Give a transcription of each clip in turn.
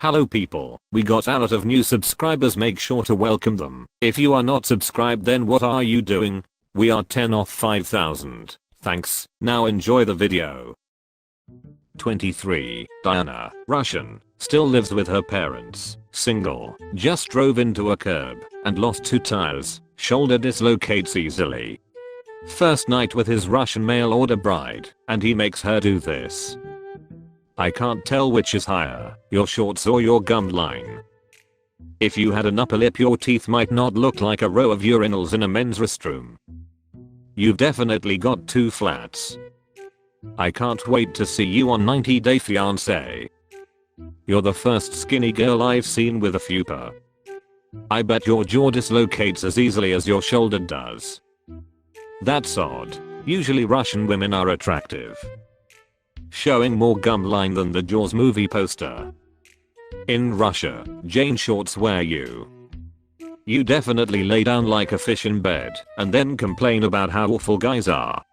Hello people, we got a lot of new subscribers, make sure to welcome them. If you are not subscribed, then what are you doing? We are 10 off 5,000. Thanks, now enjoy the video. 23, Diana, Russian, still lives with her parents, single, just drove into a curb and lost 2 tires, shoulder dislocates easily. First night with his Russian mail order bride, and he makes her do this. I can't tell which is higher, your shorts or your gum line. If you had an upper lip, your teeth might not look like a row of urinals in a men's restroom. You've definitely got 2 flats. I can't wait to see you on 90 Day Fiancé. You're the first skinny girl I've seen with a fupa. I bet your jaw dislocates as easily as your shoulder does. That's odd. Usually Russian women are attractive. Showing more gum line than the Jaws movie poster. In Russia, Jane shorts wear you. You definitely lay down like a fish in bed and then complain about how awful guys are.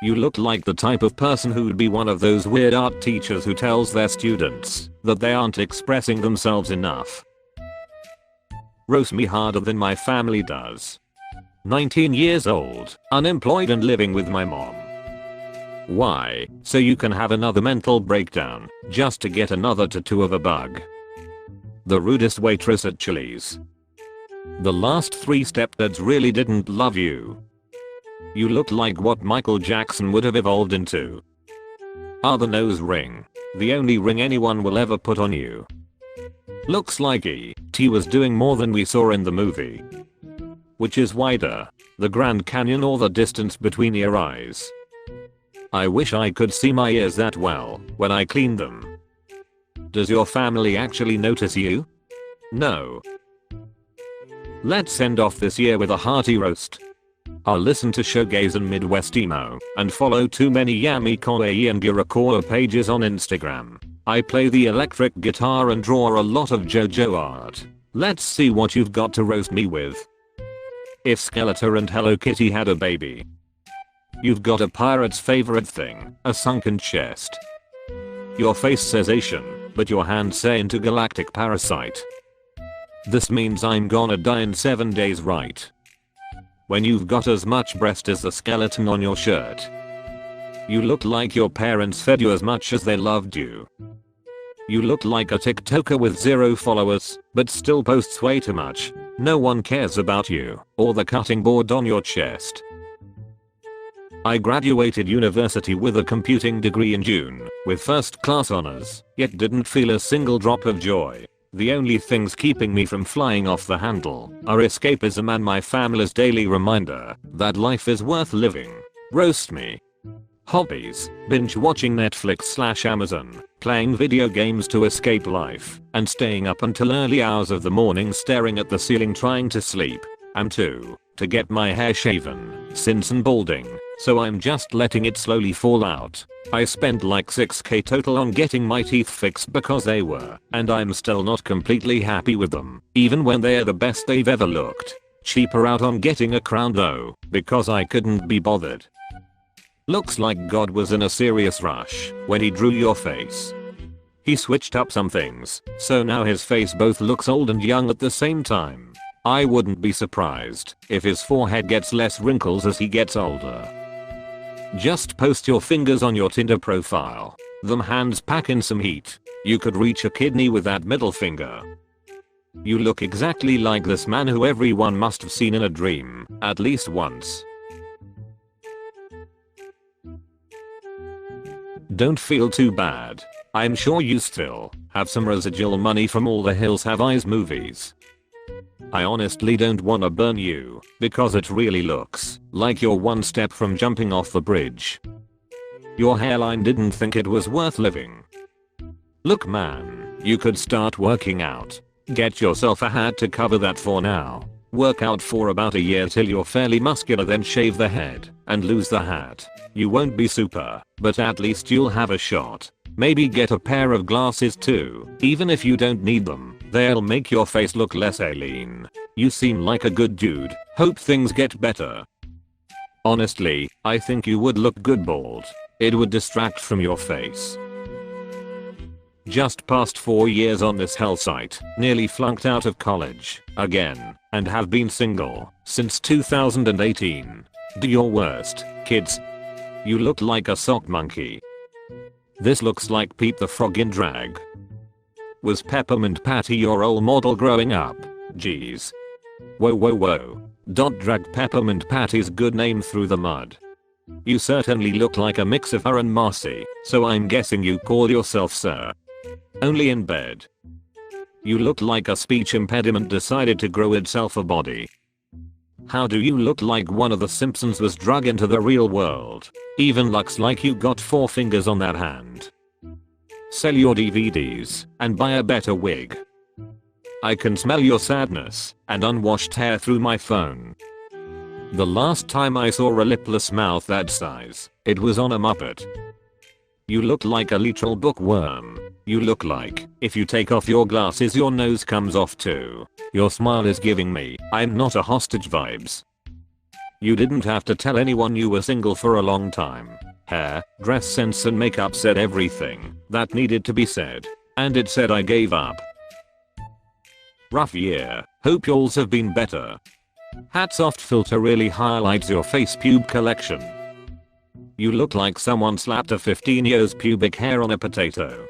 You look like the type of person who'd be one of those weird art teachers who tells their students that they aren't expressing themselves enough. Roast me harder than my family does. 19 years old, unemployed and living with my mom. Why? So you can have another mental breakdown, just to get another tattoo of a bug. The rudest waitress at Chili's. The last 3 stepdads really didn't love you. You look like what Michael Jackson would have evolved into. The nose ring. The only ring anyone will ever put on you. Looks like E.T. was doing more than we saw in the movie. Which is wider? The Grand Canyon or the distance between your eyes? I wish I could see my ears that well when I clean them. Does your family actually notice you? No. Let's end off this year with a hearty roast. I'll listen to shoegaze and Midwest emo and follow too many Yami Kawaii and Girakoa pages on Instagram. I play the electric guitar and draw a lot of JoJo art. Let's see what you've got to roast me with. If Skeletor and Hello Kitty had a baby. You've got a pirate's favorite thing, a sunken chest. Your face says Asian, but your hands say intergalactic parasite. This means I'm gonna die in 7 days, right? When you've got as much breast as the skeleton on your shirt. You look like your parents fed you as much as they loved you. You look like a TikToker with 0 followers, but still posts way too much. No one cares about you, or the cutting board on your chest. I graduated university with a computing degree in June, with first class honors, yet didn't feel a single drop of joy. The only things keeping me from flying off the handle are escapism and my family's daily reminder that life is worth living. Roast me. Hobbies: binge watching Netflix/Amazon, playing video games to escape life, and staying up until early hours of the morning staring at the ceiling trying to sleep. I'm 2, to get my hair shaven, since I'm balding, so I'm just letting it slowly fall out. I spent like 6k total on getting my teeth fixed because they were, and I'm still not completely happy with them, even when they're the best they've ever looked. Cheaper out on getting a crown though, because I couldn't be bothered. Looks like God was in a serious rush when he drew your face. He switched up some things, so now his face both looks old and young at the same time. I wouldn't be surprised if his forehead gets less wrinkles as he gets older. Just post your fingers on your Tinder profile. Them hands pack in some heat. You could reach a kidney with that middle finger. You look exactly like this man who everyone must have seen in a dream, at least once. Don't feel too bad. I'm sure you still have some residual money from all the Hills Have Eyes movies. I honestly don't wanna burn you, because it really looks like you're one step from jumping off the bridge. Your hairline didn't think it was worth living. Look man, you could start working out. Get yourself a hat to cover that for now. Work out for about a year till you're fairly muscular, then shave the head and lose the hat. You won't be super, but at least you'll have a shot. Maybe get a pair of glasses too, even if you don't need them. They'll make your face look less alien. You seem like a good dude. Hope things get better. Honestly, I think you would look good bald. It would distract from your face. Just passed 4 years on this hell site, nearly flunked out of college, again, and have been single since 2018. Do your worst, kids. You look like a sock monkey. This looks like Pete the Frog in drag. Was Peppermint Patty your role model growing up? Jeez. Whoa whoa whoa. Drag Peppermint Patty's good name through the mud. You certainly look like a mix of her and Marcy, so I'm guessing you call yourself sir. Only in bed. You look like a speech impediment decided to grow itself a body. How do you look like one of the Simpsons was drug into the real world? Even looks like you got 4 fingers on that hand. Sell your DVDs and buy a better wig. I can smell your sadness and unwashed hair through my phone. The last time I saw a lipless mouth that size, it was on a Muppet. You look like a literal bookworm. You look like, if you take off your glasses your nose comes off too. Your smile is giving me, I'm not a hostage vibes. You didn't have to tell anyone you were single for a long time. Hair, dress sense and makeup said everything that needed to be said. And it said I gave up. Rough year, hope y'alls have been better. Hat soft filter really highlights your face pube collection. You look like someone slapped a 15 years pubic hair on a potato.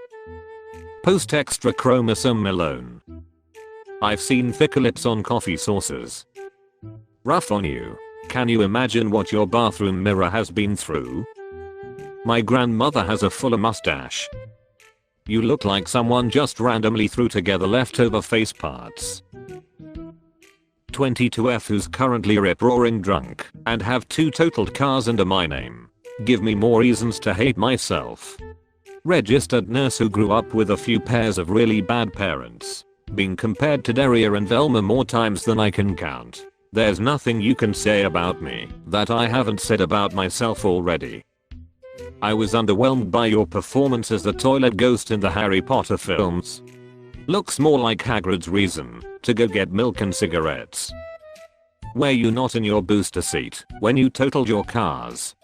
Post extra chromosome Malone. I've seen thicker lips on coffee saucers. Rough on you. Can you imagine what your bathroom mirror has been through? My grandmother has a fuller mustache. You look like someone just randomly threw together leftover face parts. 22F who's currently rip-roaring drunk and have 2 totaled cars under my name. Give me more reasons to hate myself. Registered nurse who grew up with a few pairs of really bad parents. Being compared to Daria and Velma more times than I can count. There's nothing you can say about me that I haven't said about myself already. I was underwhelmed by your performance as the toilet ghost in the Harry Potter films. Looks more like Hagrid's reason to go get milk and cigarettes. Were you not in your booster seat when you totaled your cars?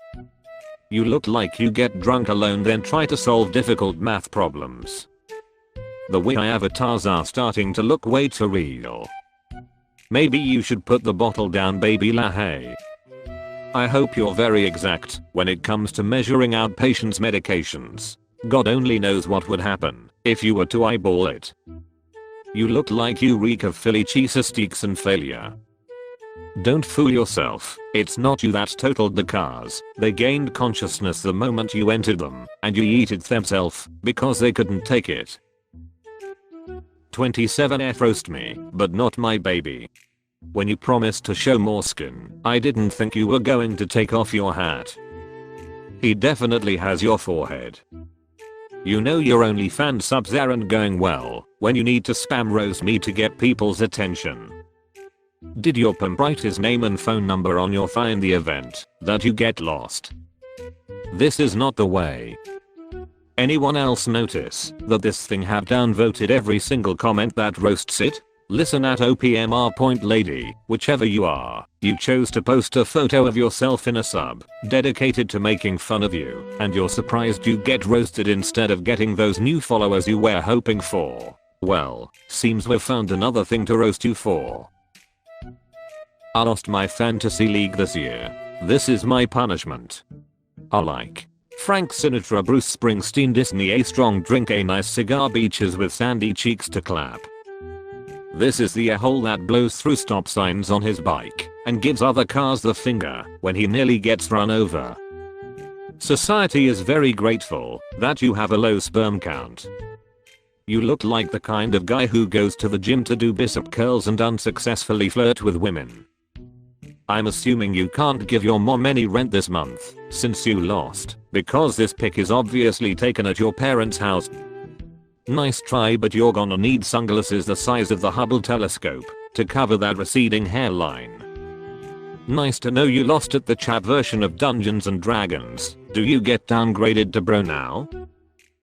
You look like you get drunk alone then try to solve difficult math problems. The Wii avatars are starting to look way too real. Maybe you should put the bottle down baby Lahey. I hope you're very exact when it comes to measuring out patients' medications. God only knows what would happen if you were to eyeball it. You look like you reek of Philly cheesesteaks and failure. Don't fool yourself, it's not you that totaled the cars. They gained consciousness the moment you entered them, and you yeeted themself because they couldn't take it. 27F roast me, but not my baby. When you promised to show more skin, I didn't think you were going to take off your hat. He definitely has your forehead. You know your OnlyFans subs aren't going well when you need to spam roast me to get people's attention. Did your pimp write his name and phone number on your file in the event that you get lost? This is not the way. Anyone else notice that this thing have downvoted every single comment that roasts it? Listen at OPMR point lady, whichever you are, you chose to post a photo of yourself in a sub dedicated to making fun of you, and you're surprised you get roasted instead of getting those new followers you were hoping for. Well, seems we've found another thing to roast you for. I lost my fantasy league this year. This is my punishment. I like Frank Sinatra, Bruce Springsteen, Disney, a strong drink, a nice cigar, beaches with sandy cheeks to clap. This is the a-hole that blows through stop signs on his bike and gives other cars the finger when he nearly gets run over. Society is very grateful that you have a low sperm count. You look like the kind of guy who goes to the gym to do bicep curls and unsuccessfully flirt with women. I'm assuming you can't give your mom any rent this month since you lost, because this pic is obviously taken at your parents' house. Nice try, but you're gonna need sunglasses the size of the Hubble telescope to cover that receding hairline. Nice to know you lost at the chat version of Dungeons and Dragons. Do you get downgraded to bro now?